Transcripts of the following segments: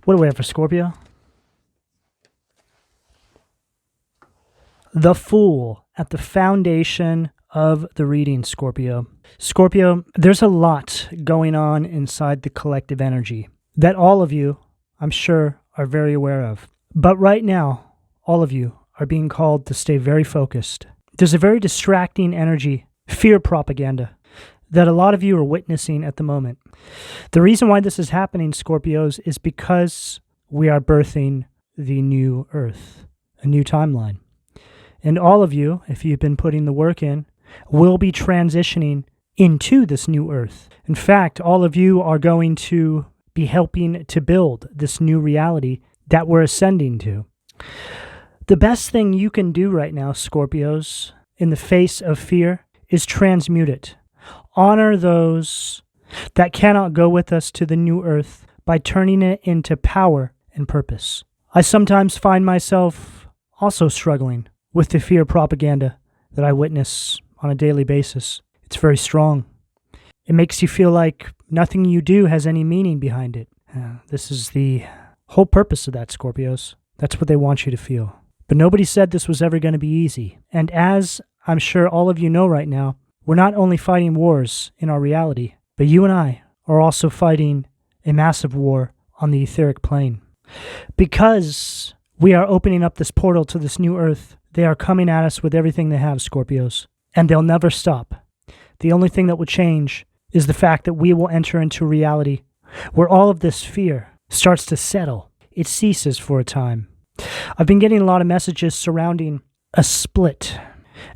What do we have for Scorpio? The Fool at the foundation of the reading, Scorpio. Scorpio, there's a lot going on inside the collective energy that all of you, I'm sure, are very aware of. But right now, all of you are being called to stay very focused. There's a very distracting energy, fear propaganda, that a lot of you are witnessing at the moment. The reason why this is happening, Scorpios, is because we are birthing the new Earth, a new timeline. And all of you, if you've been putting the work in, will be transitioning into this new Earth. In fact, all of you are going to be helping to build this new reality that we're ascending to. The best thing you can do right now, Scorpios, in the face of fear, is transmute it. Honor those that cannot go with us to the new Earth by turning it into power and purpose. I sometimes find myself also struggling with the fear propaganda that I witness on a daily basis. It's very strong. It makes you feel like nothing you do has any meaning behind it. This is the whole purpose of that, Scorpios. That's what they want you to feel. But nobody said this was ever going to be easy. And as I'm sure all of you know right now, we're not only fighting wars in our reality, but you and I are also fighting a massive war on the etheric plane. Because we are opening up this portal to this new Earth, they are coming at us with everything they have, Scorpios, and they'll never stop. The only thing that will change is the fact that we will enter into reality where all of this fear starts to settle. It ceases for a time. I've been getting a lot of messages surrounding a split,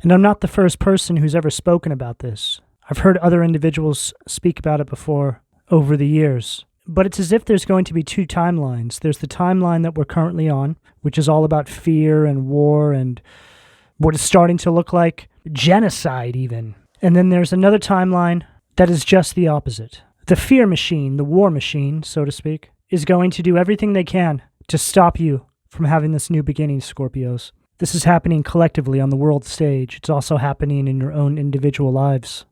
and I'm not the first person who's ever spoken about this. I've heard other individuals speak about it before over the years. But it's as if there's going to be two timelines. There's the timeline that we're currently on, which is all about fear and war and what is starting to look like genocide even. And then there's another timeline that is just the opposite. The fear machine, the war machine, so to speak, is going to do everything they can to stop you from having this new beginning, Scorpios. This is happening collectively on the world stage. It's also happening in your own individual lives.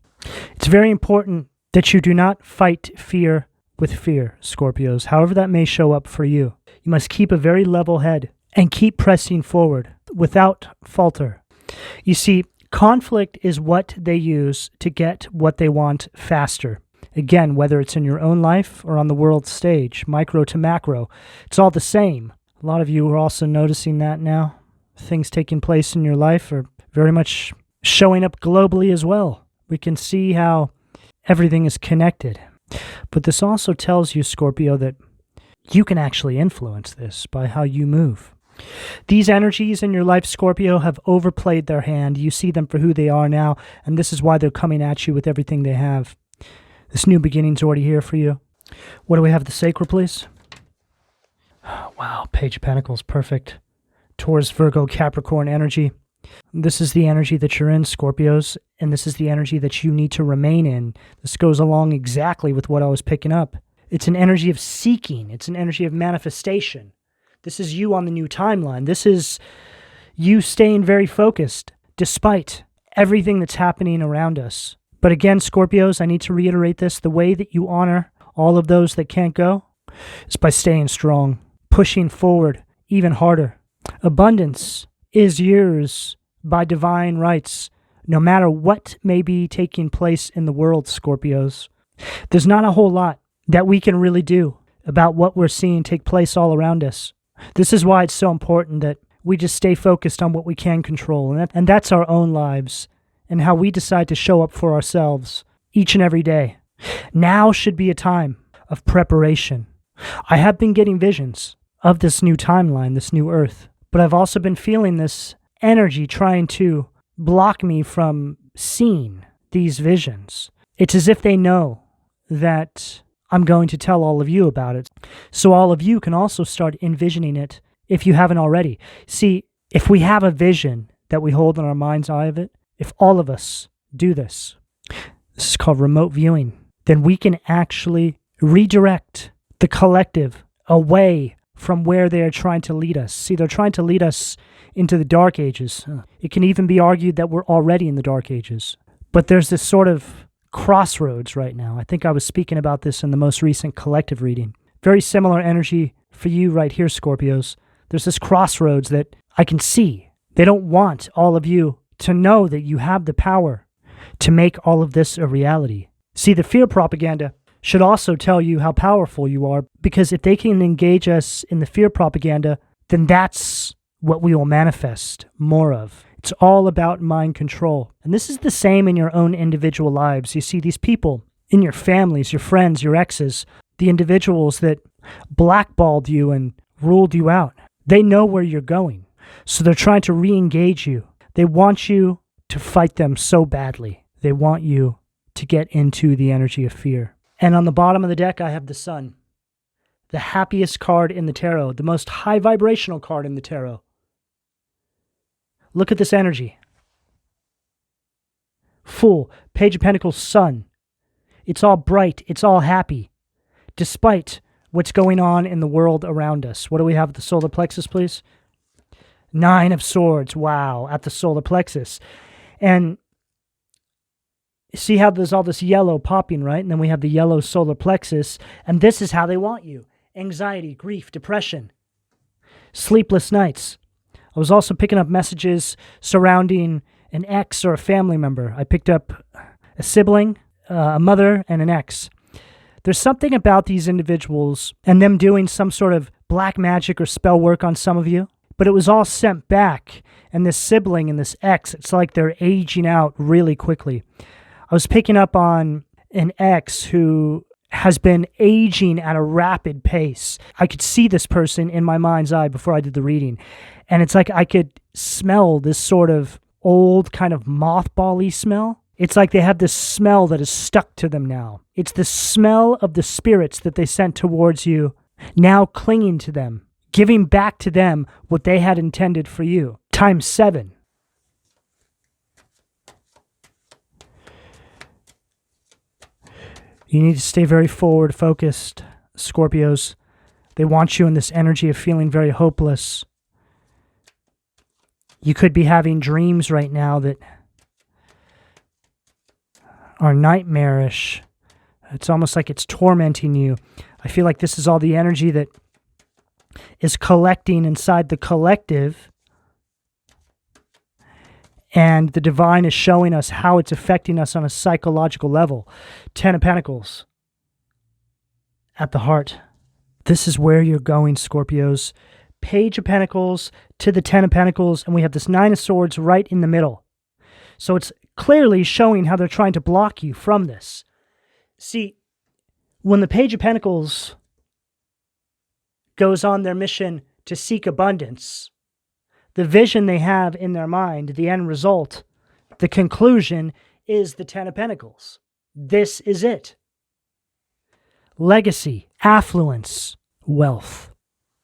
It's very important that you do not fight fear with fear, Scorpios, however that may show up for you. You must keep a very level head and keep pressing forward without falter. You see, conflict is what they use to get what they want faster. Again, whether it's in your own life or on the world stage, micro to macro, it's all the same. A lot of you are also noticing that now. Things taking place in your life are very much showing up globally as well. We can see how everything is connected. But this also tells you, Scorpio, that you can actually influence this by how you move. These energies in your life, Scorpio, have overplayed their hand. You see them for who they are now, and this is why they're coming at you with everything they have. This new beginning's already here for you. What do we have? The Sacred, please? Wow, Page of Pentacles, perfect. Taurus, Virgo, Capricorn energy. This is the energy that you're in, Scorpios, and this is the energy that you need to remain in. This goes along exactly with what I was picking up. It's an energy of seeking. It's an energy of manifestation. This is you on the new timeline. This is you staying very focused despite everything that's happening around us. But again, Scorpios, I need to reiterate this. The way that you honor all of those that can't go is by staying strong, pushing forward even harder. Abundance is yours by divine rights, no matter what may be taking place in the world, Scorpios. There's not a whole lot that we can really do about what we're seeing take place all around us. This is why it's so important that we just stay focused on what we can control, and that's our own lives and how we decide to show up for ourselves each and every day. Now should be a time of preparation. I have been getting visions of this new timeline, this new Earth, but I've also been feeling this energy trying to block me from seeing these visions. It's as if they know that I'm going to tell all of you about it, so all of you can also start envisioning it if you haven't already. See, if we have a vision that we hold in our mind's eye of it, if all of us do this is called remote viewing, then we can actually redirect the collective away from where they are trying to lead us. See, they're trying to lead us into the Dark Ages. It can even be argued that we're already in the Dark Ages. But there's this sort of crossroads right now. I think I was speaking about this in the most recent collective reading. Very similar energy for you right here, Scorpios. There's this crossroads that I can see. They don't want all of you to know that you have the power to make all of this a reality. See, the fear propaganda should also tell you how powerful you are, because if they can engage us in the fear propaganda, then that's what we will manifest more of. It's all about mind control. And this is the same in your own individual lives. You see, these people in your families, your friends, your exes, the individuals that blackballed you and ruled you out, they know where you're going. So they're trying to re-engage you. They want you to fight them so badly. They want you to get into the energy of fear. And on the bottom of the deck, I have the Sun, the happiest card in the tarot, the most high vibrational card in the tarot. Look at this energy. Fool, Page of Pentacles, Sun. It's all bright. It's all happy, despite what's going on in the world around us. What do we have at the solar plexus, please? 9 of Swords. Wow, at the solar plexus. And see how there's all this yellow popping, right? And then we have the yellow solar plexus. And this is how they want you. Anxiety, grief, depression, sleepless nights. I was also picking up messages surrounding an ex or a family member. I picked up a sibling, a mother, and an ex. There's something about these individuals and them doing some sort of black magic or spell work on some of you, but it was all sent back. And this sibling and this ex, it's like they're aging out really quickly. I was picking up on an ex who has been aging at a rapid pace. I could see this person in my mind's eye before I did the reading. And it's like I could smell this sort of old kind of mothball-y smell. It's like they have this smell that is stuck to them now. It's the smell of the spirits that they sent towards you, now clinging to them, giving back to them what they had intended for you, times 7. You need to stay very forward focused, Scorpios. They want you in this energy of feeling very hopeless. You could be having dreams right now that are nightmarish. It's almost like it's tormenting you. I feel like this is all the energy that is collecting inside the collective, and the divine is showing us how it's affecting us on a psychological level. 10 of Pentacles at the heart. This is where you're going, Scorpios. Page of Pentacles to the 10 of Pentacles, and we have this 9 of Swords right in the middle. So it's clearly showing how they're trying to block you from this. See, when the Page of Pentacles goes on their mission to seek abundance, the vision they have in their mind, the end result, the conclusion is the 10 of Pentacles. This is it. Legacy, affluence, wealth.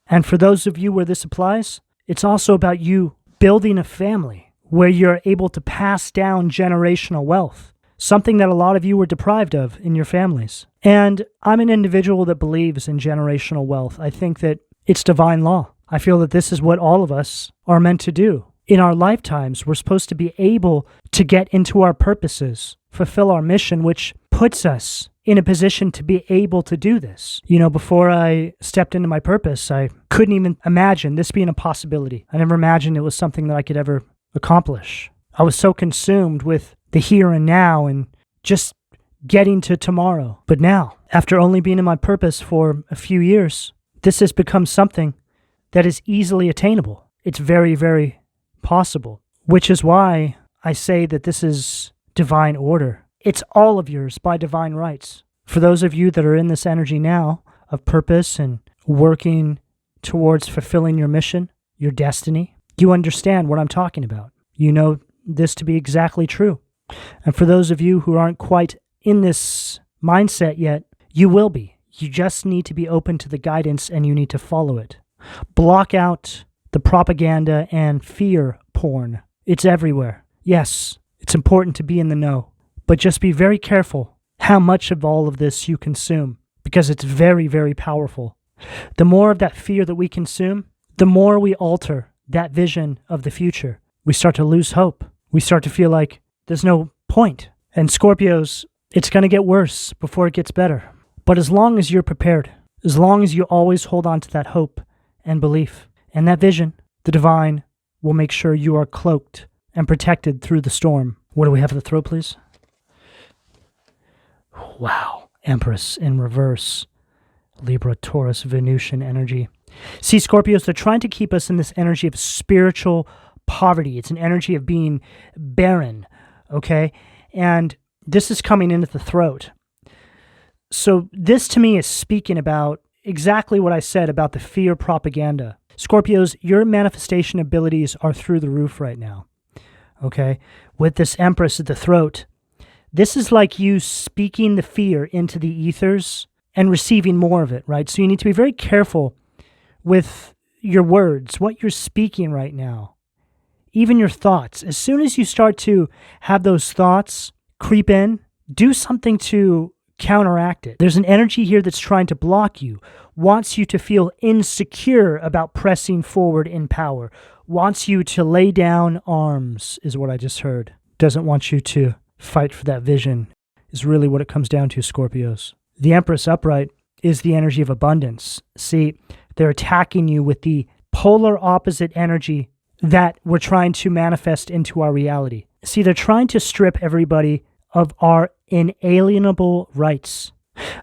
And for those of you where this applies, it's also about you building a family where you're able to pass down generational wealth, something that a lot of you were deprived of in your families. And I'm an individual that believes in generational wealth. I think that it's divine law. I feel that this is what all of us are meant to do. In our lifetimes, we're supposed to be able to get into our purposes, fulfill our mission, which puts us in a position to be able to do this. You know, before I stepped into my purpose, I couldn't even imagine this being a possibility. I never imagined it was something that I could ever accomplish. I was so consumed with the here and now and just getting to tomorrow. But now, after only being in my purpose for a few years, this has become something that is easily attainable. It's very, very possible, which is why I say that this is divine order. It's all of yours by divine rights. For those of you that are in this energy now of purpose and working towards fulfilling your mission, your destiny, you understand what I'm talking about. You know this to be exactly true. And for those of you who aren't quite in this mindset yet, you will be. You just need to be open to the guidance and you need to follow it. Block out the propaganda and fear porn. It's everywhere. Yes, it's important to be in the know, but just be very careful how much of all of this you consume, because it's very, very powerful. The more of that fear that we consume, the more we alter that vision of the future. We start to lose hope. We start to feel like there's no point. And Scorpios, it's going to get worse before it gets better. But as long as you're prepared, As long as you always hold on to that hope and belief and that vision, the divine will make sure you are cloaked and protected through the storm. What do we have at the throat, please? Wow. Empress in reverse. Libra, Taurus, Venusian energy. See, Scorpios, they're trying to keep us in this energy of spiritual poverty. It's an energy of being barren, okay? And this is coming in at the throat. So this to me is speaking about exactly what I said about the fear propaganda. Scorpios, your manifestation abilities are through the roof right now, okay? With this Empress at the throat, this is like you speaking the fear into the ethers and receiving more of it, right? So you need to be very careful with your words, what you're speaking right now, even your thoughts. As soon as you start to have those thoughts creep in, do something to counteract it. There's an energy here that's trying to block you, wants you to feel insecure about pressing forward in power, wants you to lay down arms, is what I just heard. Doesn't want you to fight for that vision, is really what it comes down to, Scorpios. The Empress upright is the energy of abundance. See, they're attacking you with the polar opposite energy that we're trying to manifest into our reality. See, they're trying to strip everybody of our inalienable rights.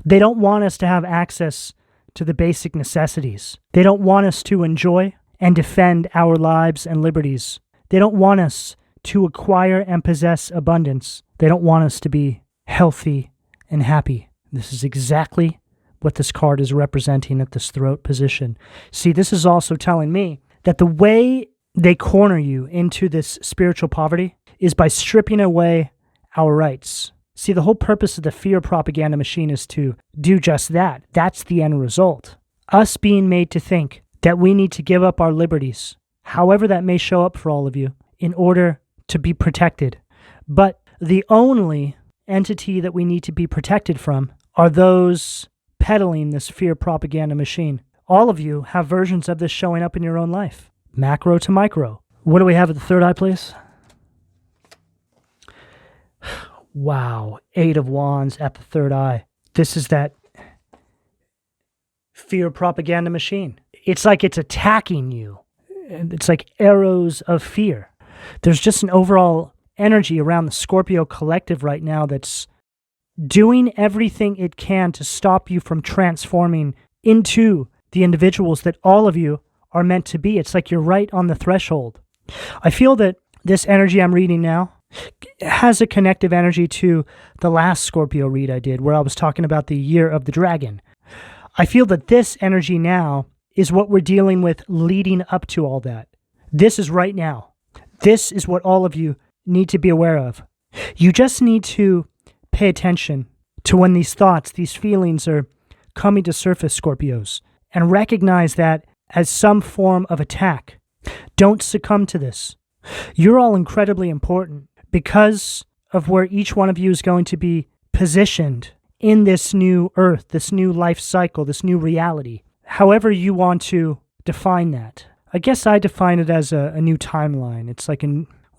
They don't want us to have access to the basic necessities. They don't want us to enjoy and defend our lives and liberties. They don't want us to acquire and possess abundance. They don't want us to be healthy and happy. This is exactly what this card is representing at this throat position. See, this is also telling me that the way they corner you into this spiritual poverty is by stripping away our rights. See, the whole purpose of the fear propaganda machine is to do just that. That's the end result. Us being made to think that we need to give up our liberties, however that may show up for all of you, in order to be protected. But the only entity that we need to be protected from are those peddling this fear propaganda machine. All of you have versions of this showing up in your own life, macro to micro. What do we have at the third eye, please? Wow, 8 of Wands at the third eye. This is that fear propaganda machine. It's like it's attacking you. It's like arrows of fear. There's just an overall energy around the Scorpio collective right now that's doing everything it can to stop you from transforming into the individuals that all of you are meant to be. It's like you're right on the threshold. I feel that this energy I'm reading now has a connective energy to the last Scorpio read I did, where I was talking about the year of the dragon. I feel that this energy now is what we're dealing with leading up to all that. This is right now. This is what all of you need to be aware of. You just need to pay attention to when these thoughts, these feelings are coming to surface, Scorpios, and recognize that as some form of attack. Don't succumb to this. You're all incredibly important because of where each one of you is going to be positioned in this new earth, this new life cycle, this new reality. However you want to define that. I guess I define it as a new timeline. It's like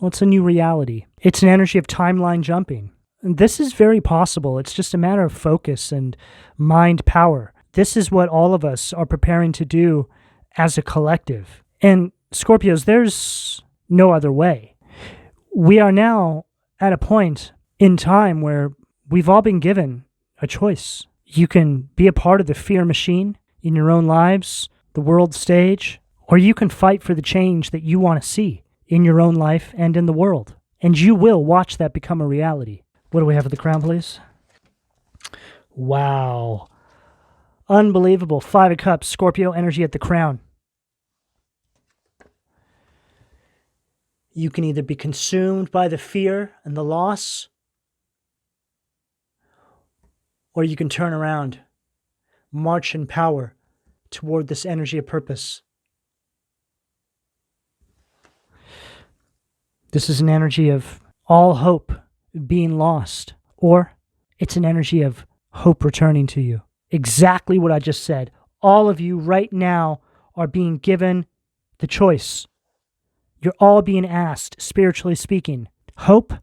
it's a new reality. It's an energy of timeline jumping. And this is very possible. It's just a matter of focus and mind power. This is what all of us are preparing to do as a collective. And Scorpios, there's no other way. We are now at a point in time where we've all been given a choice. You can be a part of the fear machine in your own lives, the world stage, or you can fight for the change that you want to see in your own life and in the world. And you will watch that become a reality. What do we have at the crown, please? Wow. Unbelievable. 5 of Cups, Scorpio energy at the crown. You can either be consumed by the fear and the loss, or you can turn around, march in power toward this energy of purpose. This is an energy of all hope being lost, or it's an energy of hope returning to you. Exactly what I just said. All of you right now are being given the choice. You're all being asked, spiritually speaking, hope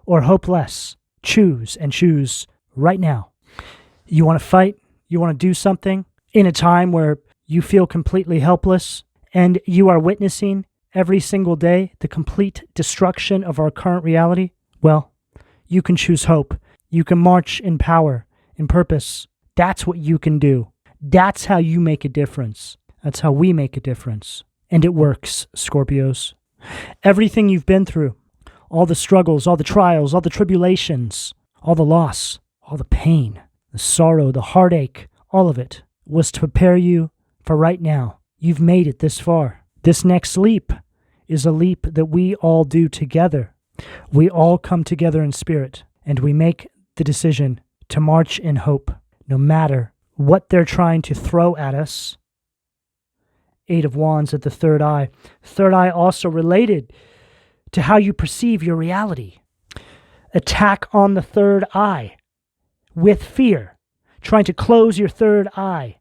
or hopeless. Choose and choose right now. You want to fight? You want to do something? in a time where you feel completely helpless and you are witnessing every single day the complete destruction of our current reality, well, you can choose hope. You can march in power, in purpose. That's what you can do. That's how you make a difference. That's how we make a difference. And it works, Scorpios. Everything you've been through, all the struggles, all the trials, all the tribulations, all the loss, all the pain, the sorrow, the heartache, all of it was to prepare you for right now. You've made it this far. This next leap is a leap that we all do together. We all come together in spirit, and we make the decision to march in hope, no matter what they're trying to throw at us. 8 of Wands at the third eye. Third eye also related to how you perceive your reality. Attack on the third eye with fear, trying to close your third eye.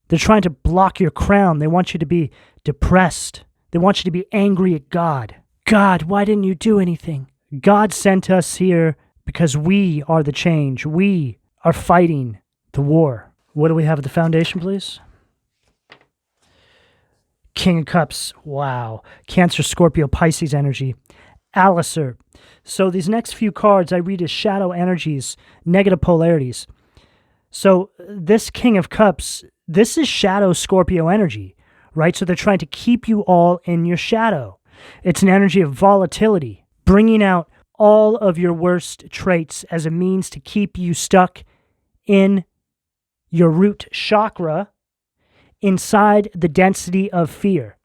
They're trying to block your crown. They want you to be depressed. They want you to be angry at God. God, why didn't you do anything? God sent us here because we are the change. We are fighting the war. What do we have at the foundation, please? King of Cups. Wow. Cancer, Scorpio, Pisces energy. Alistair. So these next few cards I read as shadow energies, negative polarities. So this King of Cups, this is shadow Scorpio energy, right? So they're trying to keep you all in your shadow. It's an energy of volatility, bringing out all of your worst traits as a means to keep you stuck in your root chakra inside the density of fear.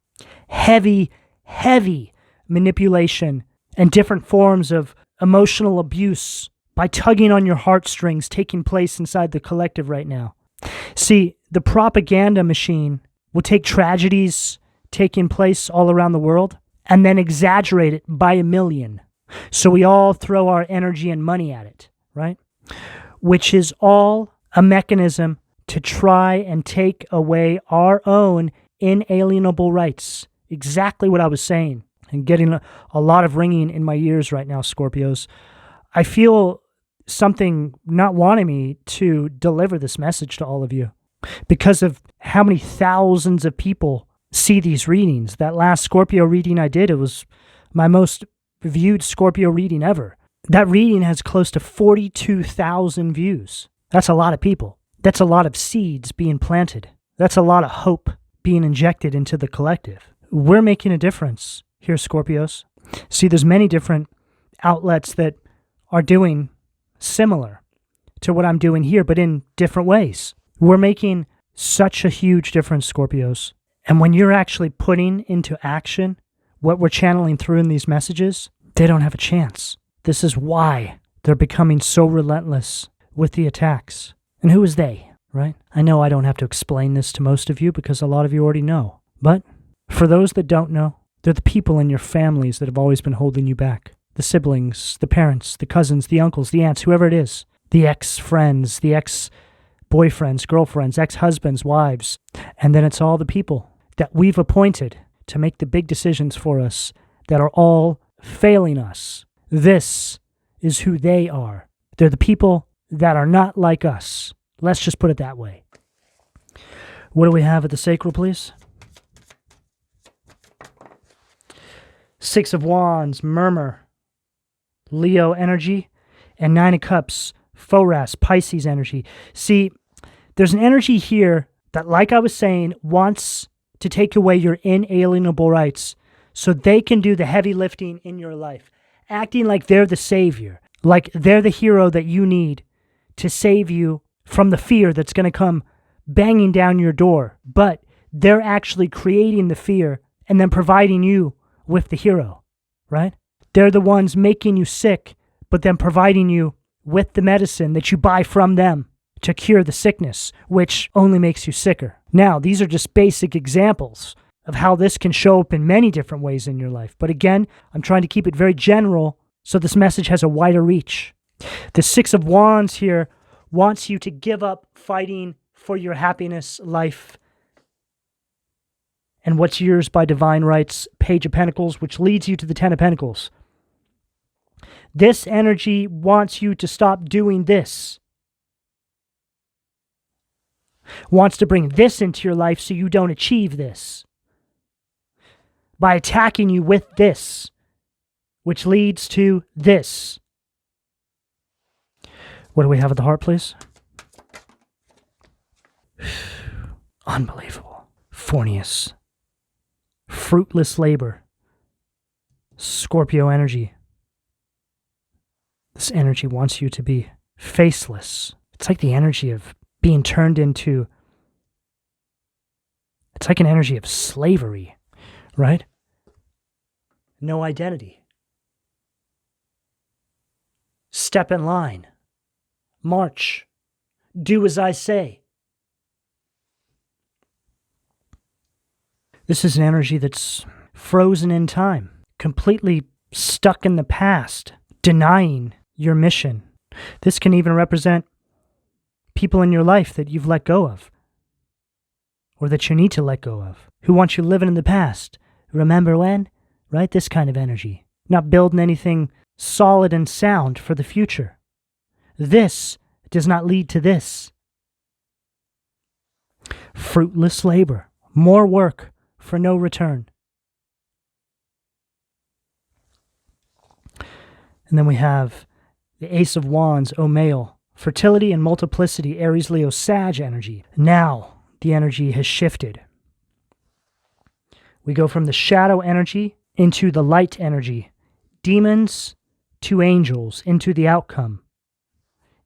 Heavy, heavy manipulation and different forms of emotional abuse by tugging on your heartstrings taking place inside the collective right now. See, the propaganda machine will take tragedies taking place all around the world and then exaggerate it by a million. So we all throw our energy and money at it, right? Which is all a mechanism to try and take away our own inalienable rights. Exactly what I was saying. And getting a lot of ringing in my ears right now, Scorpios. I feel something not wanting me to deliver this message to all of you because of how many thousands of people see these readings. That last Scorpio reading I did, it was my most viewed Scorpio reading ever. That reading has close to 42,000 views. That's a lot of people. That's a lot of seeds being planted. That's a lot of hope being injected into the collective. We're making a difference here, Scorpios. See, there's many different outlets that are doing similar to what I'm doing here, but in different ways. We're making such a huge difference, Scorpios. And when you're actually putting into action what we're channeling through in these messages, they don't have a chance. This is why they're becoming so relentless with the attacks. And who is they, right? I know I don't have to explain this to most of you because a lot of you already know. But for those that don't know, they're the people in your families that have always been holding you back. The siblings, the parents, the cousins, the uncles, the aunts, whoever it is. The ex-friends, the ex-boyfriends, girlfriends, ex-husbands, wives. And then it's all the people that we've appointed to make the big decisions for us that are all failing us. This is who they are. They're the people that are not like us. Let's just put it that way. What do we have at the sacral, please? 6 of Wands, Murmur, Leo energy, and 9 of Cups, Foras, Pisces energy. See, there's an energy here that, like I was saying, wants to take away your inalienable rights so they can do the heavy lifting in your life, acting like they're the savior, like they're the hero that you need to save you from the fear that's going to come banging down your door. But they're actually creating the fear and then providing you with the hero, right? They're the ones making you sick, but then providing you with the medicine that you buy from them to cure the sickness, which only makes you sicker. Now, these are just basic examples of how this can show up in many different ways in your life. But again, I'm trying to keep it very general so this message has a wider reach. The 6 of Wands here wants you to give up fighting for your happiness, life, and what's yours by divine rights, Page of Pentacles, which leads you to the 10 of Pentacles. This energy wants you to stop doing this. wants to bring this into your life so you don't achieve this. By attacking you with this, which leads to this. What do we have at the heart, please? Unbelievable. Fornius. Fruitless labor. Scorpio energy. This energy wants you to be faceless. It's like the energy of being turned into... It's like an energy of slavery, right? No identity. Step in line. March. Do as I say. This is an energy that's frozen in time, completely stuck in the past, denying your mission. This can even represent people in your life that you've let go of, or that you need to let go of, who want you living in the past. Remember when? Right? This kind of energy. Not building anything solid and sound for the future. This does not lead to this. Fruitless labor. More work for no return. And then we have the Ace of Wands, O male. Fertility and multiplicity, Aries, Leo, Sag energy. Now the energy has shifted. We go from the shadow energy into the light energy. Demons to angels into the outcome.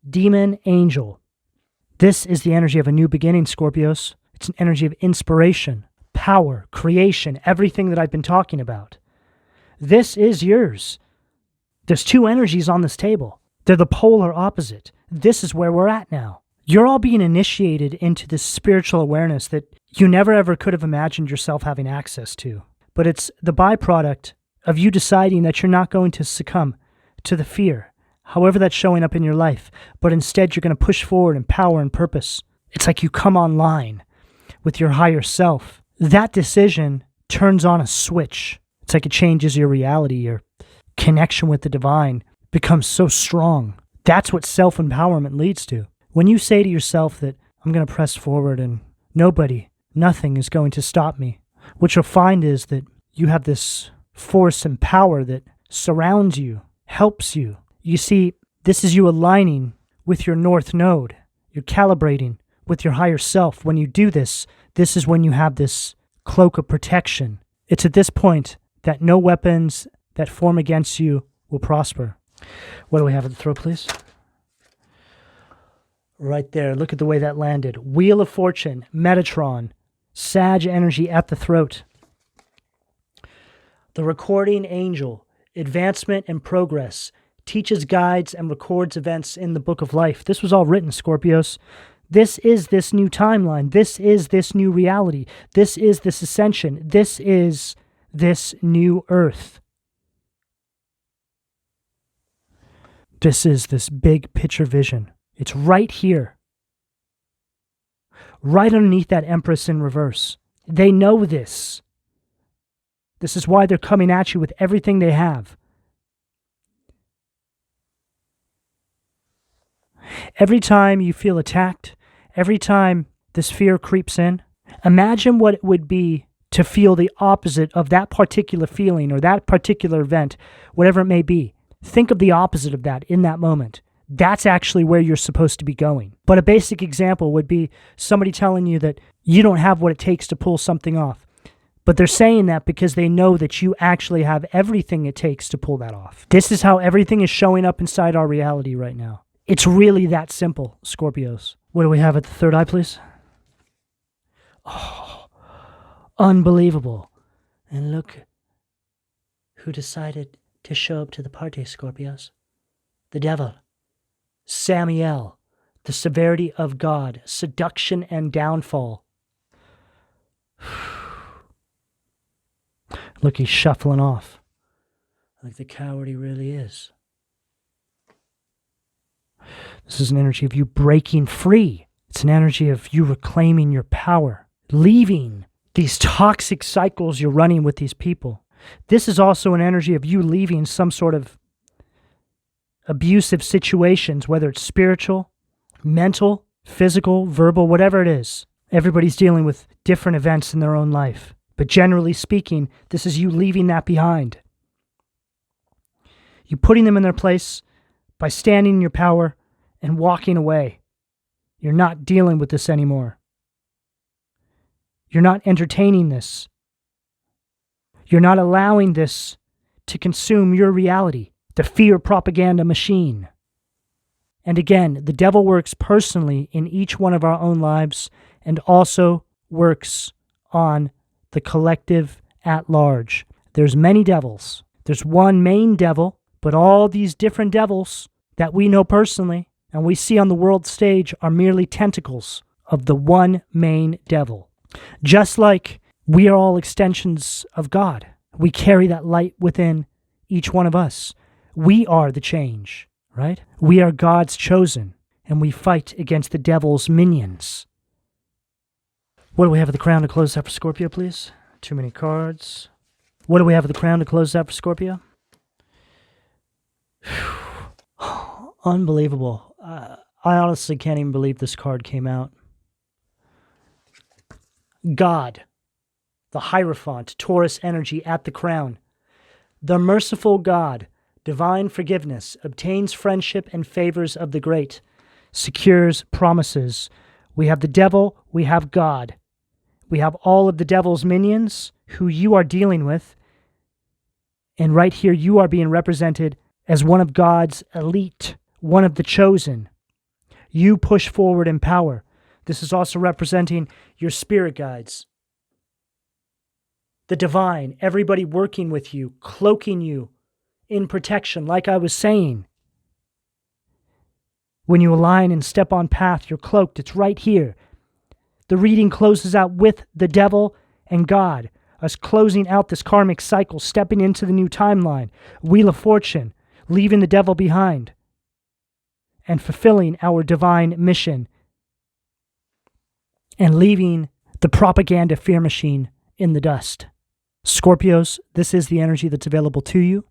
Demon, angel. This is the energy of a new beginning, Scorpios. It's an energy of inspiration, power, creation, everything that I've been talking about. This is yours. There's two energies on this table. They're the polar opposite. This is where we're at now. You're all being initiated into this spiritual awareness that you never ever could have imagined yourself having access to. But it's the byproduct of you deciding that you're not going to succumb to the fear, however that's showing up in your life, but instead you're going to push forward in power and purpose. It's like you come online with your higher self. That decision turns on a switch. It's like it changes your reality. Your connection with the divine becomes so strong. That's what self-empowerment leads to. When you say to yourself that I'm going to press forward and nothing is going to stop me, what you'll find is that you have this force and power that surrounds you, helps you. You see, this is you aligning with your north node. You're calibrating with your higher self. When you do this, this is when you have this cloak of protection. It's at this point that no weapons that form against you will prosper. What do we have at the throat, please? Right there. Look at the way that landed. Wheel of Fortune, Metatron, Sag energy at the throat. The recording angel, advancement and progress, teaches, guides, and records events in the book of life. This was all written, Scorpios. This is this new timeline. This is this new reality. This is this ascension. This is this new earth. This is this big picture vision. It's right here. Right underneath that Empress in reverse. They know this. This is why they're coming at you with everything they have. Every time you feel attacked, every time this fear creeps in, imagine what it would be to feel the opposite of that particular feeling or that particular event, whatever it may be. Think of the opposite of that in that moment. That's actually where you're supposed to be going. But a basic example would be somebody telling you that you don't have what it takes to pull something off. But they're saying that because they know that you actually have everything it takes to pull that off. This is how everything is showing up inside our reality right now. It's really that simple, Scorpios. What do we have at the third eye, please? Oh, unbelievable. And look who decided to show up to the party, Scorpios. The devil. Samael. The severity of God. Seduction and downfall. Look, he's shuffling off. Like the coward he really is. This is an energy of you breaking free. It's an energy of you reclaiming your power. Leaving these toxic cycles you're running with these people. This is also an energy of you leaving some sort of abusive situations, whether it's spiritual, mental, physical, verbal, whatever it is. Everybody's dealing with different events in their own life. But generally speaking, this is you leaving that behind. You putting them in their place by standing in your power and walking away. You're not dealing with this anymore. You're not entertaining this. You're not allowing this to consume your reality, the fear propaganda machine. And again, the devil works personally in each one of our own lives and also works on the collective at large. There's many devils. There's one main devil, but all these different devils that we know personally and we see on the world stage are merely tentacles of the one main devil. Just like we are all extensions of God. We carry that light within each one of us. We are the change, right? We are God's chosen, and we fight against the devil's minions. What do we have at the crown to close out for Scorpio, please? Too many cards. What do we have at the crown to close out for Scorpio? Unbelievable. I honestly can't even believe this card came out. God, the Hierophant, Taurus energy at the crown. The merciful God, divine forgiveness, obtains friendship and favors of the great, secures promises. We have the devil, we have God. We have all of the devil's minions who you are dealing with. And right here, you are being represented as one of God's elite, one of the chosen. You push forward in power. This is also representing your spirit guides. The divine, everybody working with you, cloaking you in protection, like I was saying. When you align and step on path, you're cloaked. It's right here. The reading closes out with the devil and God, us closing out this karmic cycle, stepping into the new timeline, Wheel of Fortune, leaving the devil behind, and fulfilling our divine mission, and leaving the propaganda fear machine in the dust. Scorpios, this is the energy that's available to you,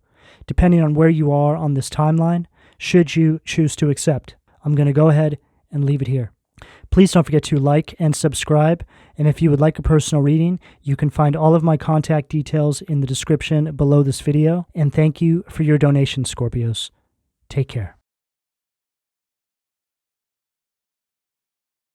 depending on where you are on this timeline, should you choose to accept. I'm going to go ahead and leave it here. Please don't forget to like and subscribe, and if you would like a personal reading, you can find all of my contact details in the description below this video, and thank you for your donation, Scorpios. Take care.